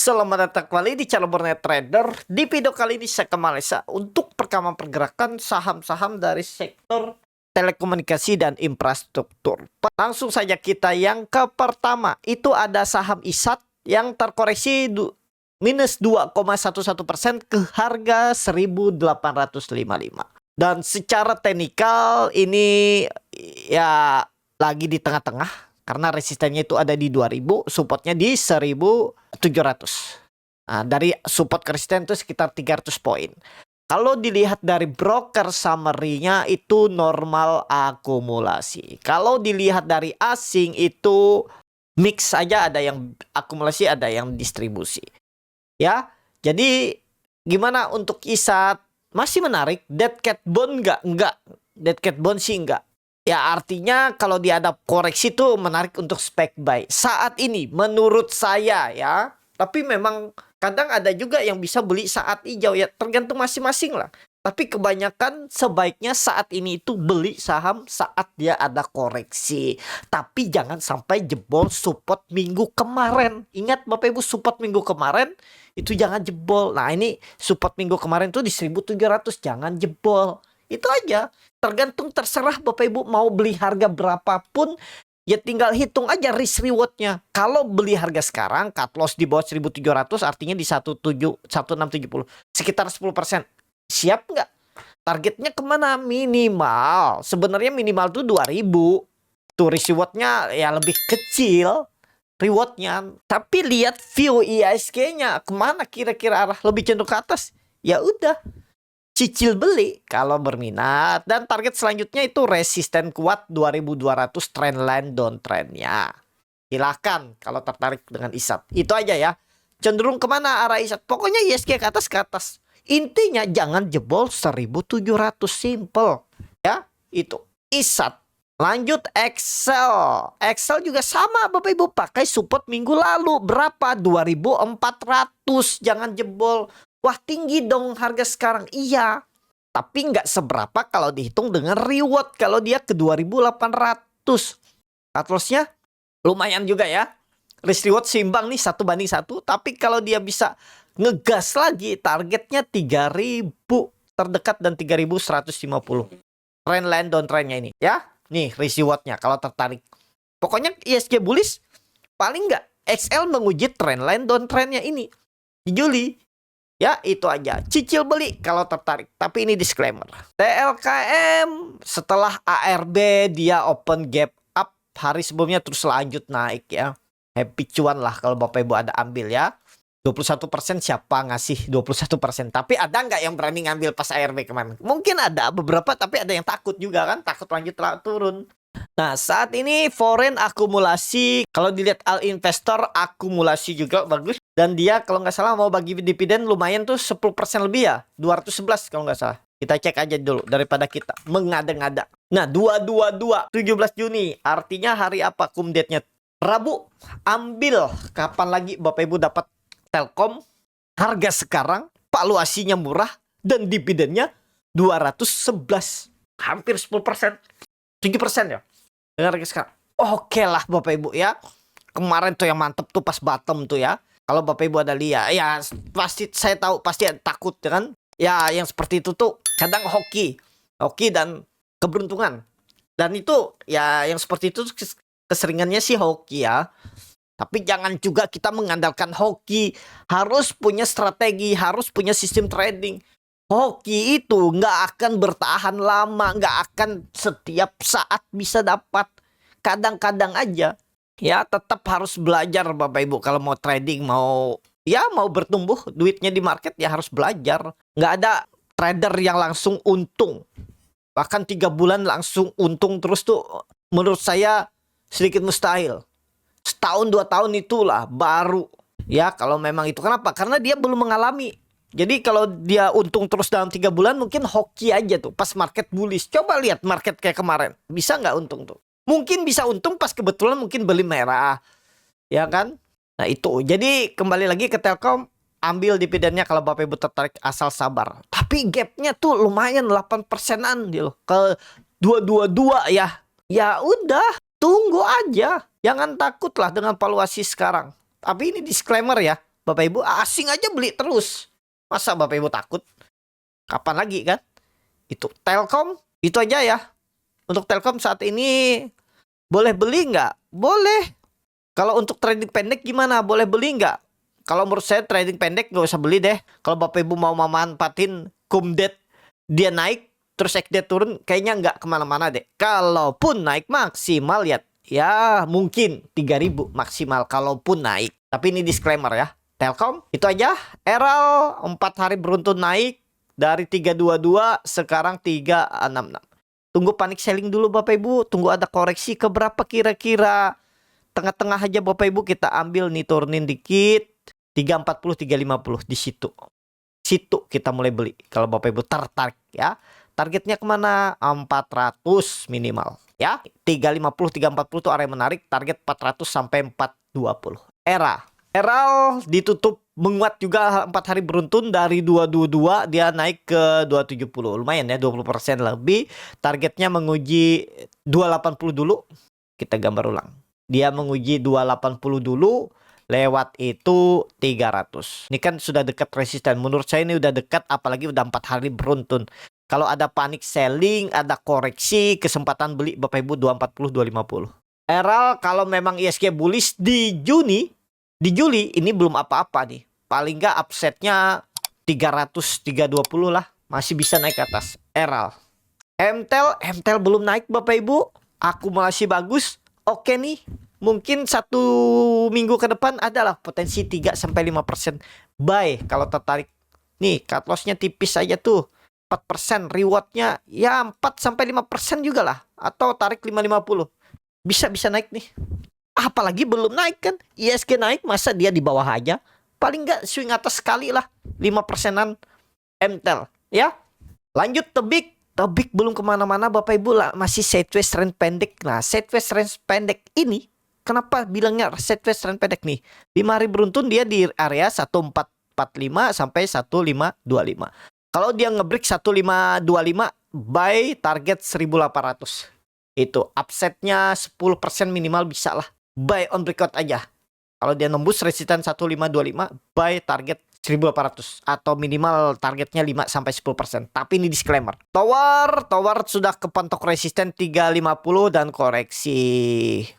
Selamat datang kembali di channel Borneo Trader. Di video kali ini saya ke Malaysia untuk perekaman pergerakan saham-saham dari sektor telekomunikasi dan infrastruktur. Langsung saja kita yang ke pertama. Itu ada saham ISAT yang terkoreksi minus 2,11% ke harga 1855. Dan secara teknikal ini ya lagi di tengah-tengah. Karena resistennya itu ada di 2000, supportnya di 1700. Nah, dari support ke resisten itu sekitar 300 poin. Kalau dilihat dari broker summary-nya itu normal akumulasi. Kalau dilihat dari asing itu mix saja, ada yang akumulasi, ada yang distribusi. Ya, jadi gimana untuk ISAT? Masih menarik. Dead cat bond enggak? Enggak. Dead cat bond sih enggak. Ya artinya kalau dia ada koreksi tuh menarik untuk spek buy. Saat ini menurut saya ya. Tapi memang kadang ada juga yang bisa beli saat hijau ya. Tergantung masing-masing lah. Tapi kebanyakan sebaiknya saat ini itu beli saham saat dia ada koreksi. Tapi jangan sampai jebol support minggu kemarin. Ingat Bapak Ibu, support minggu kemarin itu jangan jebol. Nah ini support minggu kemarin tuh di 1700, jangan jebol. Itu aja. Tergantung, terserah Bapak Ibu mau beli harga berapapun, ya tinggal hitung aja risk rewardnya. Kalau beli harga sekarang cut loss di bawah 1700 artinya di 1670 sekitar 10%. Siap nggak? Targetnya kemana? Minimal. Sebenarnya minimal tuh 2000. Tuh risk rewardnya ya lebih kecil rewardnya. Tapi lihat view IISG-nya kemana kira-kira arah lebih cenderung ke atas. Ya udah. Cicil beli kalau berminat. Dan target selanjutnya itu resisten kuat 2200 trendline downtrendnya. Silahkan kalau tertarik dengan ISAT. Itu aja ya. Cenderung kemana arah ISAT? Pokoknya ISG ke atas ke atas. Intinya jangan jebol 1700. Simple. Ya itu ISAT. Lanjut Excel. Excel juga sama Bapak Ibu. Pakai support minggu lalu. Berapa? 2400. Jangan jebol. Wah tinggi dong harga sekarang. Iya. Tapi nggak seberapa kalau dihitung dengan reward. Kalau dia ke 2800. Cut loss-nya lumayan juga ya. Risk reward seimbang nih 1:1. Tapi kalau dia bisa ngegas lagi. Targetnya 3000. Terdekat dan 3150. Trendline downtrendnya ini. Ya. Nih risk reward-nya kalau tertarik. Pokoknya ISG bullish. Paling nggak XL menguji trendline downtrendnya ini. Di Juli. Ya itu aja. Cicil beli kalau tertarik. Tapi ini disclaimer. TLKM setelah ARB dia open gap up. Hari sebelumnya terus lanjut naik ya. Happy cuan lah kalau Bapak Ibu ada ambil ya. 21% siapa ngasih 21%. Tapi ada nggak yang berani ngambil pas ARB kemarin? Mungkin ada beberapa tapi ada yang takut juga kan. Takut lanjut turun. Nah saat ini foreign akumulasi. Kalau dilihat all investor akumulasi juga bagus. Dan dia kalau nggak salah mau bagi dividen lumayan tuh 10% lebih ya. 211 kalau nggak salah. Kita cek aja dulu daripada kita mengada-ngada. Nah 222 17 Juni. Artinya hari apa cum date-nya? Rabu. Ambil. Kapan lagi Bapak Ibu dapat Telkom. Harga sekarang. Valuasinya murah. Dan dividennya 211. Hampir 10%. 7% ya. Dengan harga sekarang. Oke lah Bapak Ibu ya. Kemarin tuh yang mantep tuh pas bottom tuh ya. Kalau Bapak Ibu ada lihat, ya pasti saya tahu pasti takut ya kan. Ya yang seperti itu tuh kadang hoki dan keberuntungan. Dan itu ya yang seperti itu keseringannya sih hoki ya. Tapi jangan juga kita mengandalkan hoki. Harus punya strategi, harus punya sistem trading. Hoki itu nggak akan bertahan lama, nggak akan setiap saat bisa dapat. Kadang-kadang aja. Ya tetap harus belajar Bapak Ibu. Kalau mau trading, mau bertumbuh duitnya di market ya harus belajar. Nggak ada trader yang langsung untung. Bahkan 3 bulan langsung untung terus tuh menurut saya sedikit mustahil. Setahun 2 tahun itulah baru. Ya kalau memang itu. Kenapa? Karena dia belum mengalami. Jadi kalau dia untung terus dalam 3 bulan mungkin hoki aja tuh pas market bullish. Coba lihat market kayak kemarin. Bisa nggak untung tuh? Mungkin bisa untung pas kebetulan mungkin beli merah. Ya kan? Nah itu. Jadi kembali lagi ke Telkom. Ambil dividennya kalau Bapak Ibu tertarik asal sabar. Tapi gapnya tuh lumayan 8%an gitu. Ke 222 ya. Ya udah. Tunggu aja. Jangan takutlah dengan valuasi sekarang. Tapi ini disclaimer ya. Bapak Ibu, asing aja beli terus. Masa Bapak Ibu takut? Kapan lagi kan? Itu Telkom, itu aja ya. Untuk Telkom saat ini boleh beli nggak? Boleh. Kalau untuk trading pendek gimana? Boleh beli nggak? Kalau menurut saya trading pendek nggak usah beli deh. Kalau Bapak Ibu mau memanfaatin kumdet dia naik terus XD turun, kayaknya nggak kemana-mana deh. Kalaupun naik maksimal ya mungkin 3.000 maksimal kalaupun naik. Tapi ini disclaimer ya. Telkom itu aja. Eral 4 hari beruntun naik dari 322 sekarang 366. Tunggu panik selling dulu Bapak Ibu. Tunggu ada koreksi ke berapa kira-kira. Tengah-tengah aja Bapak Ibu kita ambil nih, turunin dikit. 340 350 di situ. Situ kita mulai beli kalau Bapak Ibu tertarik ya. Targetnya kemana? 400 minimal ya. 350 340 itu area menarik. Target 400 sampai 420. Eral ditutup menguat juga 4 hari beruntun dari 222 dia naik ke 270. Lumayan ya, 20% lebih. Targetnya menguji 280 dulu. Kita gambar ulang. Dia menguji 280 dulu, lewat itu 300. Ini kan sudah dekat resisten. Menurut saya ini udah dekat, apalagi udah 4 hari beruntun. Kalau ada panik selling, ada koreksi, kesempatan beli Bapak Ibu 240 250. Eral kalau memang ISG bullish di Juli ini belum apa-apa nih. Paling nggak upsetnya 300 320 lah. Masih bisa naik ke atas. Eral. MTEL belum naik Bapak Ibu. Akumulasi bagus. Oke nih. Mungkin 1 minggu ke depan adalah potensi 3-5% buy kalau tertarik. Nih cut lossnya tipis aja tuh. 4%, rewardnya ya 4-5% juga lah. Atau tarik 550. Bisa naik nih. Apalagi belum naik kan. ISG naik masa dia di bawah aja. Paling nggak swing atas sekali lah. 5%-an MTEL ya. Lanjut Tebik. Tebik belum kemana-mana Bapak Ibu lah. Masih sideways trend pendek. Nah sideways trend pendek ini, kenapa bilangnya sideways trend pendek nih? 5 hari beruntun dia di area 1445 sampai 1525. Kalau dia ngebreak 1525, buy target 1800. Itu upsetnya 10% minimal bisa lah. Buy on breakout aja. Kalau dia nembus resisten 1525, buy target 1800 atau minimal targetnya 5-10%. Tapi ini disclaimer. Tower sudah kepentok resisten 350 dan koreksi.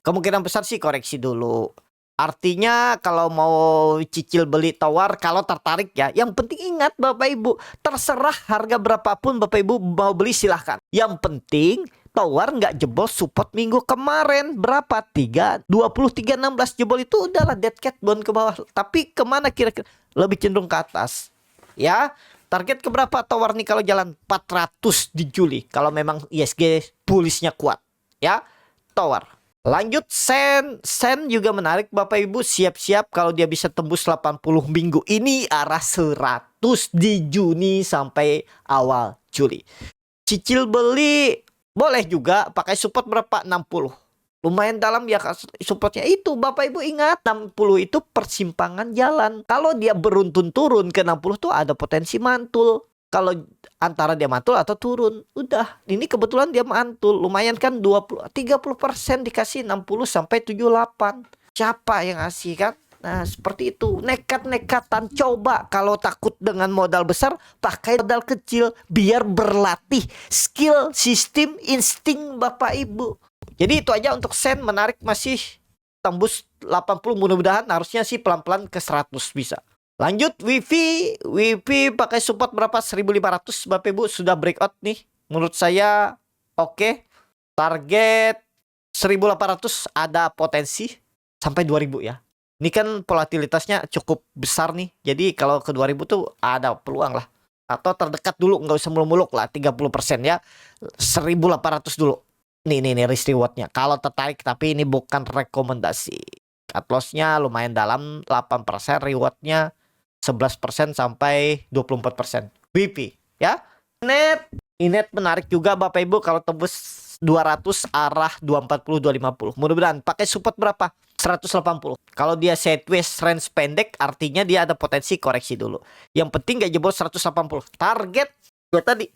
Kemungkinan besar sih koreksi dulu. Artinya kalau mau cicil beli tower, kalau tertarik ya, yang penting ingat Bapak Ibu, terserah harga berapapun Bapak Ibu mau beli silahkan. Yang penting tower nggak jebol support minggu kemarin. Berapa? 3.20 3.16 jebol itu udahlah dead cat bone ke bawah. Tapi kemana kira-kira? Lebih cenderung ke atas ya. Target ke berapa tower nih kalau jalan? 400 di Juli kalau memang ISG bullishnya kuat ya. Tower. Lanjut Sen juga menarik Bapak Ibu. Siap-siap kalau dia bisa tembus 80 minggu ini arah 100 di Juni sampai awal Juli. Cicil beli boleh juga, pakai support berapa? 60. Lumayan dalam ya supportnya itu. Bapak Ibu ingat 60 itu persimpangan jalan. Kalau dia beruntun turun ke 60 tuh ada potensi mantul. Kalau antara dia mantul atau turun, udah. Ini kebetulan dia mantul. Lumayan kan 30% dikasih 60 sampai 78. Siapa yang ngasih kan? Nah seperti itu. Nekat-nekatan coba. Kalau takut dengan modal besar, pakai modal kecil biar berlatih skill, sistem, insting Bapak Ibu. Jadi itu aja untuk Sen. Menarik, masih tembus 80. Mudah-mudahan harusnya sih pelan-pelan ke 100 bisa. Lanjut WiFi pakai support berapa? 1500 Bapak Ibu. Sudah breakout nih. Menurut saya oke. Target 1800 ada potensi sampai 2000 ya. Ini kan volatilitasnya cukup besar nih. Jadi kalau ke 2000 tuh ada peluang lah. Atau terdekat dulu, nggak usah muluk-muluk lah, 30% ya. 1800 dulu. Nih risk rewardnya. Kalau tertarik, tapi ini bukan rekomendasi. Cut loss-nya lumayan dalam, 8%, rewardnya 11% sampai 24%. WiFi ya. Inet menarik juga Bapak Ibu kalau tembus 200 arah 240 250. Mudah-mudahan pakai support berapa? 180. Kalau dia sideways range pendek, artinya dia ada potensi koreksi dulu. Yang penting gak jebol 180. Target gue tadi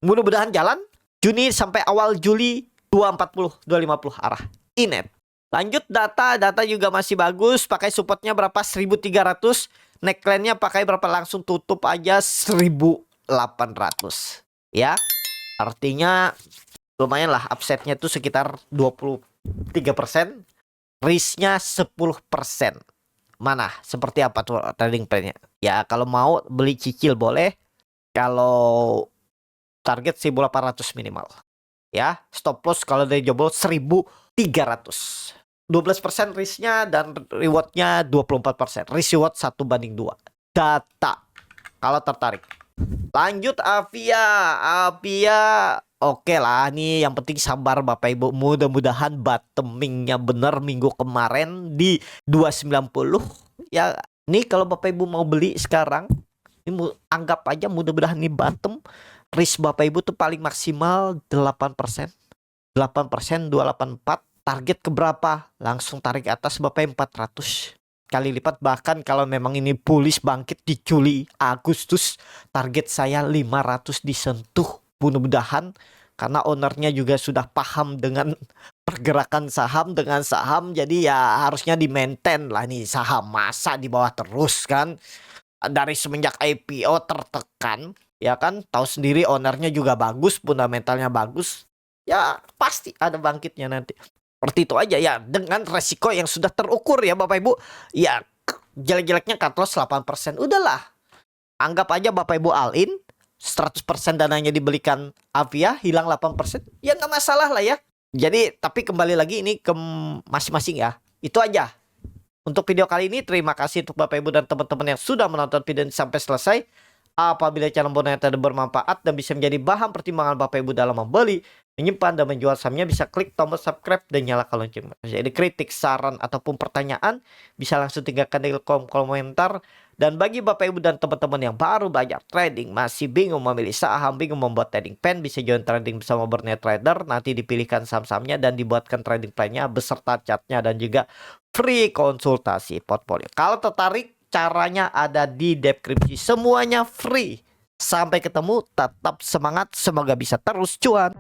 mudah-mudahan jalan Juni sampai awal Juli 240 250 arah Inet. Lanjut data juga masih bagus. Pakai supportnya berapa? 1300. neckline-nya pakai berapa, langsung tutup aja 1.800 ya. Artinya lumayan lah, upsetnya tuh sekitar 23%, risknya 10%. Mana seperti apa tuh trading plan-nya? Ya kalau mau beli cicil boleh. Kalau target 1.800 minimal. Ya, stop loss kalau dari jebol 1.300. 12% risknya dan rewardnya 24%. Risk reward 1:2. Data kalau tertarik. Lanjut Avia. Avia oke lah, nih yang penting sabar Bapak Ibu. Mudah-mudahan bottomingnya bener minggu kemarin di 290. Ya, nih kalau Bapak Ibu mau beli sekarang, ini anggap aja mudah-mudahan ini bottom. Risk Bapak Ibu tuh paling maksimal 8%. 8%, 284. Target ke berapa? Langsung tarik atas Bapak 400 kali lipat. Bahkan kalau memang ini bullish bangkit di Juli, Agustus, target saya 500 disentuh. Mudah-mudahan, karena ownernya juga sudah paham dengan pergerakan saham dengan saham, jadi ya harusnya di maintain lah nih saham. Masa di bawah terus kan? Dari semenjak IPO tertekan, ya kan, tahu sendiri ownernya juga bagus, fundamentalnya bagus, ya pasti ada bangkitnya nanti. Seperti itu aja ya, dengan resiko yang sudah terukur ya Bapak Ibu. Ya jelek-jeleknya cut loss 8%, udahlah, anggap aja Bapak Ibu all in 100% dananya dibelikan Avia, hilang 8%, ya nggak masalah lah ya. Jadi tapi kembali lagi ini ke masing-masing ya. Itu aja untuk video kali ini. Terima kasih untuk Bapak Ibu dan teman-teman yang sudah menonton video ini sampai selesai. Apabila channel Boneta tadi bermanfaat dan bisa menjadi bahan pertimbangan Bapak Ibu dalam membeli, menyimpan, dan menjual sahamnya, bisa klik tombol subscribe dan nyalakan lonceng. Jadi kritik, saran, ataupun pertanyaan bisa langsung tinggalkan di kolom komentar. Dan bagi Bapak Ibu dan teman-teman yang baru belajar trading, masih bingung memilih saham, bingung membuat trading plan, bisa join trading bersama Borneo Trader. Nanti dipilihkan saham-sahamnya dan dibuatkan trading plan-nya beserta chartnya dan juga free konsultasi portfolio. Kalau tertarik, caranya ada di deskripsi. Semuanya free. Sampai ketemu, tetap semangat, semoga bisa terus cuan.